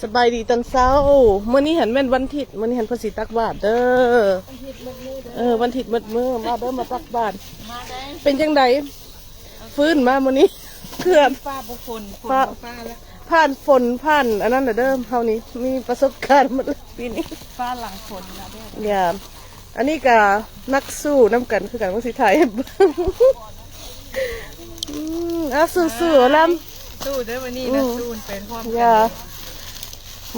สบายดีตอนเช้าเมื่อนี้หันแม่นวันทิศเมื่อนี้หันภาษีตักบาทเด้อวันทิศมืดมาเด้อมาตักบาทเป็นจังไดฟื้นมาเมื่อนี้เกือบฟ้าบุฝนฟ้าแล้วผ่านฝนผ่านอันนั้นเด้อเท่านี้มีประสบการณ์หมดปีนี้ฟ้าหลังฝนนะเด้ออย่าอันนี้ก็นักสู้น้ำกันคือกันภาษีไทยสู้ๆแล้วสู้เด้อวันนี้นะสู้เป็นพร้อมกัน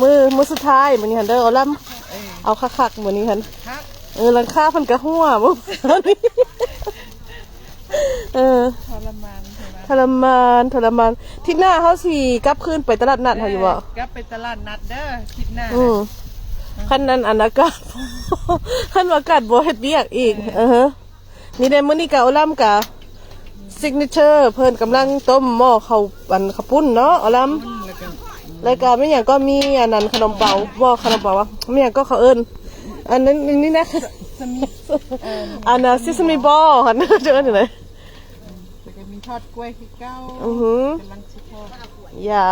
มือสุดท้ายมือนี้หันเด้อเอาล่ำเอาคักๆมือนี้หันหลังคาพันกระหัวบุ๊บทรมานที่หน้าเขาสี่กลับคืนไปตลาดนัดเขาอยู่บ่กลับไปตลาดนัดเด้อคิดหน้าขั้นนั้นอากาศขั้นอากาศบ่เฮ็ดเวียกอีกนี่ได้มื้อนี้กะเอาล่ำกะซิกเนเจอร์เพิ่นกำลังต้มหม้อข้าวปุ้นเนาะเอาล่ำรายการไม่อย่างก็มีอันนั้นขนมเปาบ่ขนมเปาวะไม่อย่างก็เขาเอิ้นอันนั้นนี่นะอันน่ะซิสมิบอลค่ะน่าจะเอิ้นอยู่ไหนมีทอดกล้วยที่เก้ากำลังสิทอดอย่า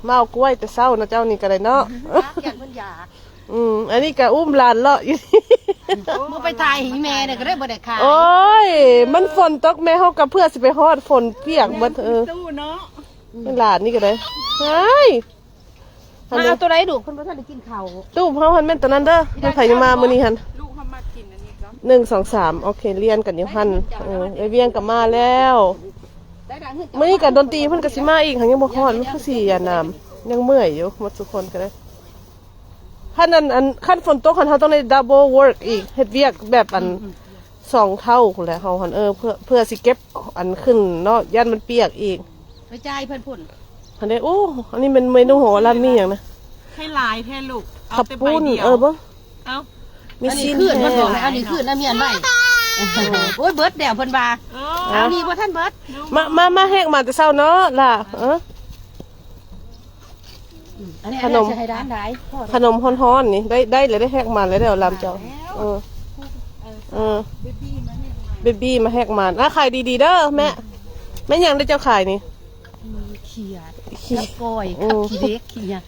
มาเอากล้วยแต่เช้านะเจ้านี่ก็ได้เนาะอยากมันอยากอันนี้ก็อุ้มหลานเลาะอยู่มึงไปถ่ายหิแม่เนี่ยก็ได้บ่ได้ขายโอ้ยมันฝนตกแม่เฮากับเพื่อสิไปฮอดฝนเปียกหมดตู้เนาะหลานนี่ก็ได้เฮ้ยมาเอาตัวไหนดูเพิ่นบ่ทันได้กินข้าวตู้เฮาหันแม่นตัวนั้นเด้อมันไผยังมามื้อนี้หั่นลูกเฮามากินอันนี้ก็1 2 3โอเคเรียนกันอยู่หั่นไอ้เวียงก็มาแล้วมื้อนี้ก็ดนตรีเพิ่นก็สิมาอีกหันยังบ่ฮอดมันคือสิยามยังเมื่อยอยู่หมดทุกคนก็ได้ขั้นฝนตกเขาต้องได้ดับเบิลเวิร์กอีกเฮ็ดเวียกแบบ2 เท่าคนแหละเขาเพื่อสิเก็บอันขึ้นเนาะยันมันเปียกอีกไปจ่ายเพิ่นพุ่นอันนี้โอ้อันนี้เป็นเมนูหัวลามีอย่างนะให้ลายแท้ลูกขับปุ้นบ่เอามีซีนเพิ่นบอกอันนี้ขึ้นนะเมียนไว้โอ้ยเบิร์ดแดวเพิ่นว่าเอานี่บ่ท่านเบิร์ดมาแหกมาแต่เช้าเนาะล่ะขนมฮ้อนๆนี่ได้เลยได้แหกมันเลยเดี๋ยวลำเจ้าเบบี้มาแหกมันขายดีๆเด้อแม่ยังได้เจ้าขายนี่เขียดก้อยขี้เด็กขี้หยัง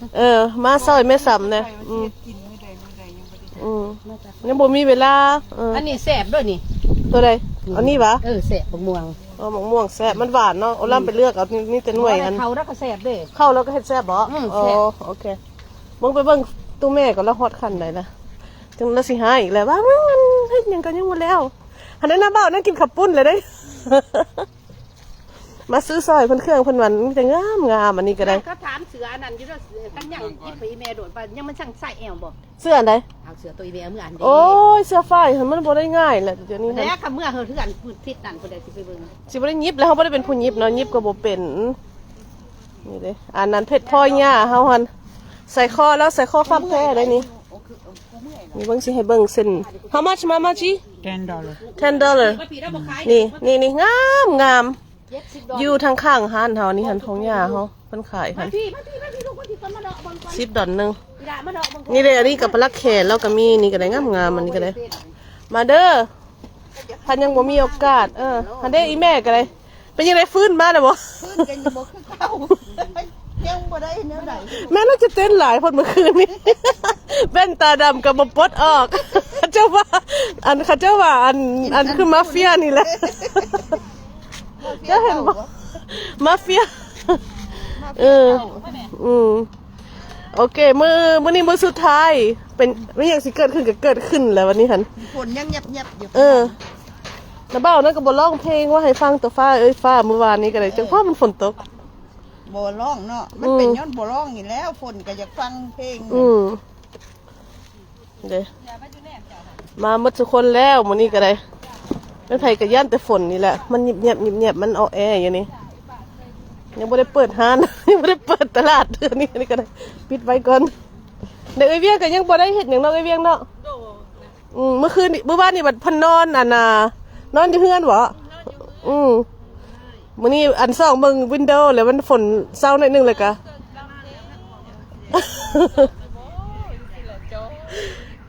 มาซอยแม่สำเนี่ยยังบ่มีเวลาอันนี้แซ่บด้วยนี่ตัวใดอันนี้วะแซ่บบักม่วงบักม่วงแซ่บมันหวานเนาะเอาล่ำไปเลือกเอานี่แต่หน่วยกันเข้าแล้วก็แซ่บเด้เข้าแล้วก็เฮ็ดแซ่บบ่โอเคเบิ่งไปเบิ่งตู้แม่ก็แล้วฮอดคันไหนล่ะจังแล้วสิหาอีกแล้วว่ามันเฮ็ดหยังก็ยังบ่แล้วหันนั้นน่ะบ่าวนั่งกินข้าวปุ้นเลยเด้มาซื้อซอยเพิ่นเครื่องเพิ่นวันมีแต่งามอันนี้ก็ได้ก็ถามเสือนั่นอยู่แล้วกันยังยิบไปแม่โดดไปยังมันช่างใส่แอวบ่เสื้ออันใดเอาเสือตัวอีแม่เมื่ออันเด้โอ้ยเสื้อฝ้ายมันบ่ได้ง่ายแหละเดี๋ยวนี้แล้วก็เมื่อเฮือนทิศนั่นผู้ใดสิไปเบิ่งสิบ่ได้ยิบแล้วเฮาบ่ได้เป็นผู้ยิบเนาะยิบก็บ่เป็นนี่เด้อันนั้นเพชรพ่อยย่าเฮาหั่นใส่คอแล้วใส่คอฟับแท้ได้นี่นี่เบิ่งสิให้เบิ่งเส้น How much mama ji $10 นี่งามอยู่ทางข้างห้านเฮานี่หันของย่าเฮาเพิ่นขายหั่น$10นึงนี่เลยอันนี้กับปลาแขนแล้วก็มีนี่ก็ได้งามอันนี้ก็ได้มาเด้อท่านยังบ่มีโอกาสท่านได้อีแม่ก็ได้เป็นยังไงฟื้นมาแล้วบ่ฟื้นกันบ่คือเก่ายังบ่ได้แนวใดแม่น่าจะเต้นหลายคนเมื่อคืนนี้แว่นตาดำกับบ่ปลดออกเจ้าว่าอันคือมาเฟียนี่แหละจะเห็นบ่มาเฟียโอเคมือนี้มือสุดท้ายเป็นไม่อยากสิเกิดขึ้นแล้ววันนี้หันฝนยังยับอยู่แล้วเบ้านั่นก็บ่ร้องเพลงว่าให้ฟังตัวฟ้าฟ้าเมื่อวานนี้ก็ได้จังเพราะมันฝนตกบ่ร้องเนาะมันเป็นย้อนบ่ร้องอยู่แล้วฝนก็อยากฟังเพลงเด้มาหมดทุกคนแล้วมื้อนี้ก็ได้เป็นไผก็ย่านแต่ฝนนี่แหละมันเงียบมันเอาแออยู่นี่ยังไม่ได้เปิดห้างยังไม่ได้เปิดตลาดเดือนนี้ก็ได้ปิดไว้ก่อนเด็กไอเวียงก็ยังบ่ได้เห็นอย่างน้องไอเวียงเนาะเมื่อวานนี่บัดพันนอนนอนอยู่เฮือนบ่มื้อนี้อันซ่องเบิ่งวินโดว์แล้วมันฝนเศร้าหน่อยนึงเลยกะ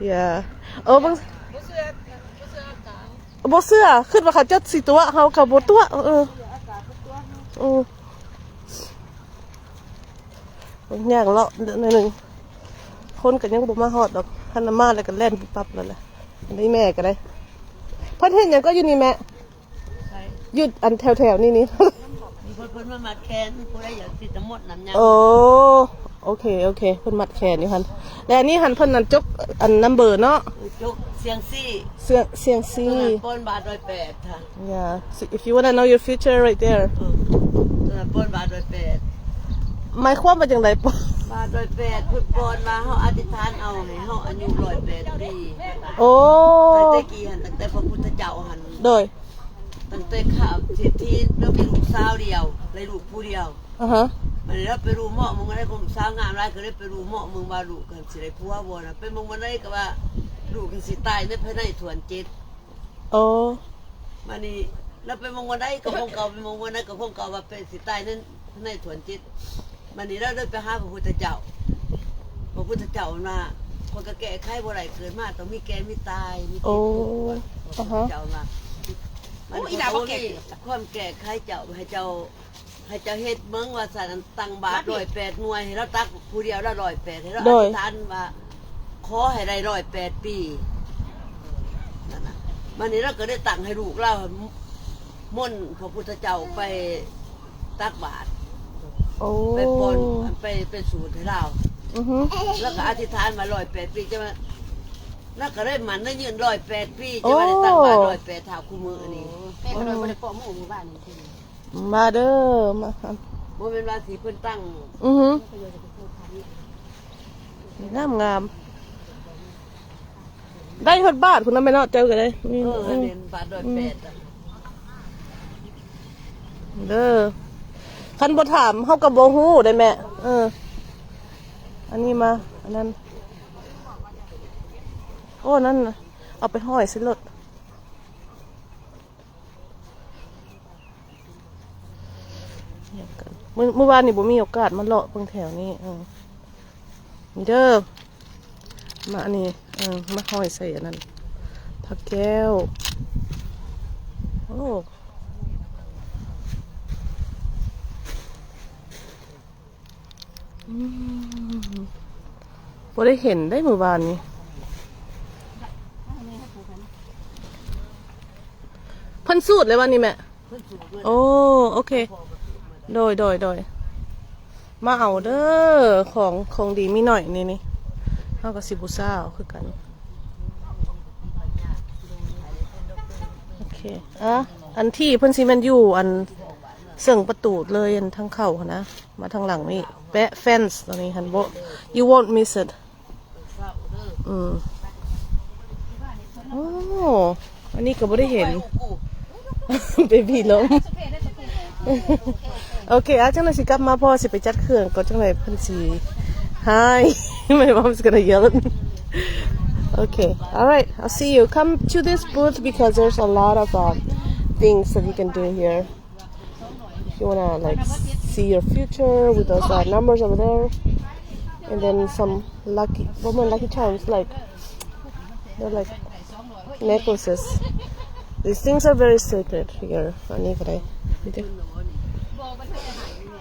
อย่าบ่เสื้อขึ้นว่าเขาจะสิตัวเฮาก็บ่ตัวอย่างเลาะหนึ่ง คนก็ยังบ่มาฮอดดอกคันมาแล้วก็แล่นปุ๊บปั๊บแล้วแหละอันนี้แม่ก็ได้เพิ่นเฮ็ดหยังก็อยู่นี่แม่อยู่อันแถวๆนี่ มีคนมามาแคนผู้ใดอยากสิจะหมดน้ำยา โอ้โอเคเพิ่นมัดแขนอยู่หั่นแล้วอันนี้หั่นเพิ่นนั่นจกอันนัมเบอร์เนาะ จุกเสียงซี่ เสียงซี ปนบาทร้อยแปดค่ะ yeah so if you want to know your future right there ปนบาทร้อยแปด หมายความว่าจังได๋ปะ บาทร้อยแปดพุ่นปนมาเฮาอธิษฐานเอาให้เฮาอายุร้อยแปดปี โอ้ ตั้งแต่กี่หันตั้งแต่พระพุทธเจ้าหัน โดย ตั้งแต่ข้าวเศรษฐีแล้วมีลูกสาวเดียวเลยลูกผู้เดียว ฮะ มันแล้วไปรู้เหมาะมึงได้ผมสาวงามหลายก็เลยไปรู้เหมาะมึงว่าลูกกันสิได้ผัวบ่น่ะไปมึงมันได้ก็ว่าลูกกันสิตายในภายในถวนจิต โอ้ มานี่แล้วไปมองวันได้ก็คงเก่าไปมองวันนั้นก็คงเก่าว่าเป็นสิตายนั้นในถวนจิตมานี่เราเดินไปหาพระพุทธเจ้าพระพุทธเจ้ามาคนก็แก่ไข้บ่ไรเกิดมาต้องมีแก่มีตายมี โอ้ พระพุทธเจ้ามามันก็มีความแก่ไข้เจ้าให้เจ้าเฮ็ดเมืองว่าสารตังบาท108หน่วยให้เราตักผู้เดียวละ108ให้เราอธิษฐานว่าขอให้ได้108ปีนั่นน่ะมันนี่เราก็ได้ตังให้ลูกเราม่นพระพุทธเจ้าไปตักบาตร โอ้ ไปปนไปสูตรให้เรา อือฮึ แล้วก็อธิษฐานมา108ปีจะมาแล้วก็ได้มันได้ยืน108ปีจะมาได้ตักบาตร108เท่าคู่มือนี่ แม่ก็เลยบ่ได้เปาะหมู่บ้านนี่ มาเด้อมาครับ บ่เป็นว่าสิเพิ่นตั้ง อือฮึงามได้ฮอดบ้านคุณนำไปเนาะเจ้าก็ได้นี่ เรียนบาท108อ่ะ เด้อคันบ่ถามเฮาก็บ่ฮู้ได้แม่อันนี้มาอันนั้นโอ้นั่นน่ะเอาไปห้อยสิรถเมื่อวานนี่บ่มีโอกาสมาเลาะเบิ่งแถวนี้นี่เด้อมาอันนี้มาห้อยใส่อันนั้นผักแก้วโอ้บ่ได้เห็นได้เมื่อวานนี้เพิ่นสูตรเลยวันนี้แม่ เพิ่นสูตรด้วย โอ้โอเคโดยมาเอาเด้อของดีมีหน่อยนี่เอากับสิบุซ่าคือกันโอเคอันที่เพิ่นสิแมันอยู่อันเสิ่งประตูเลยอันทางเข้าหั้นนะมาทางหลังนี่แปะเฟนส์ตรงนี้หันโบ you won't miss it โอ้อันนี้ก็บ่ได้เห็น เบบีล้มโอเคจังเลยสิกลับมาพ่อสิไปจัดเครื่องก็จังเลยเพิ่นสิ Hi my mom's gonna yell at me okay alright I'll see you come to this booth because there's a lot of things that you can do here if you wanna like see your future with those numbers over there and then some lucky charms like they're like necklaces these things are very sacred here อันนี้ก็ได้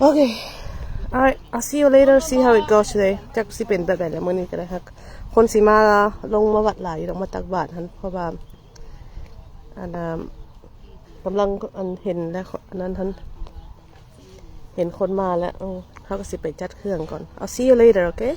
okay alright I'll see you later see how it goes today จักสิเป็นแบบไหนแล้วมื้อนี้ก็ได้ครับคนสิมาลงมาวัดหลายอยู่ต้องมาตักบาตรหั่นเพราะว่าอันกำลังเห็นแล้วอันนั้นท่านเห็นคนมาแล้วเขาก็สิไปจัดเครื่องก่อน I'll see you later okay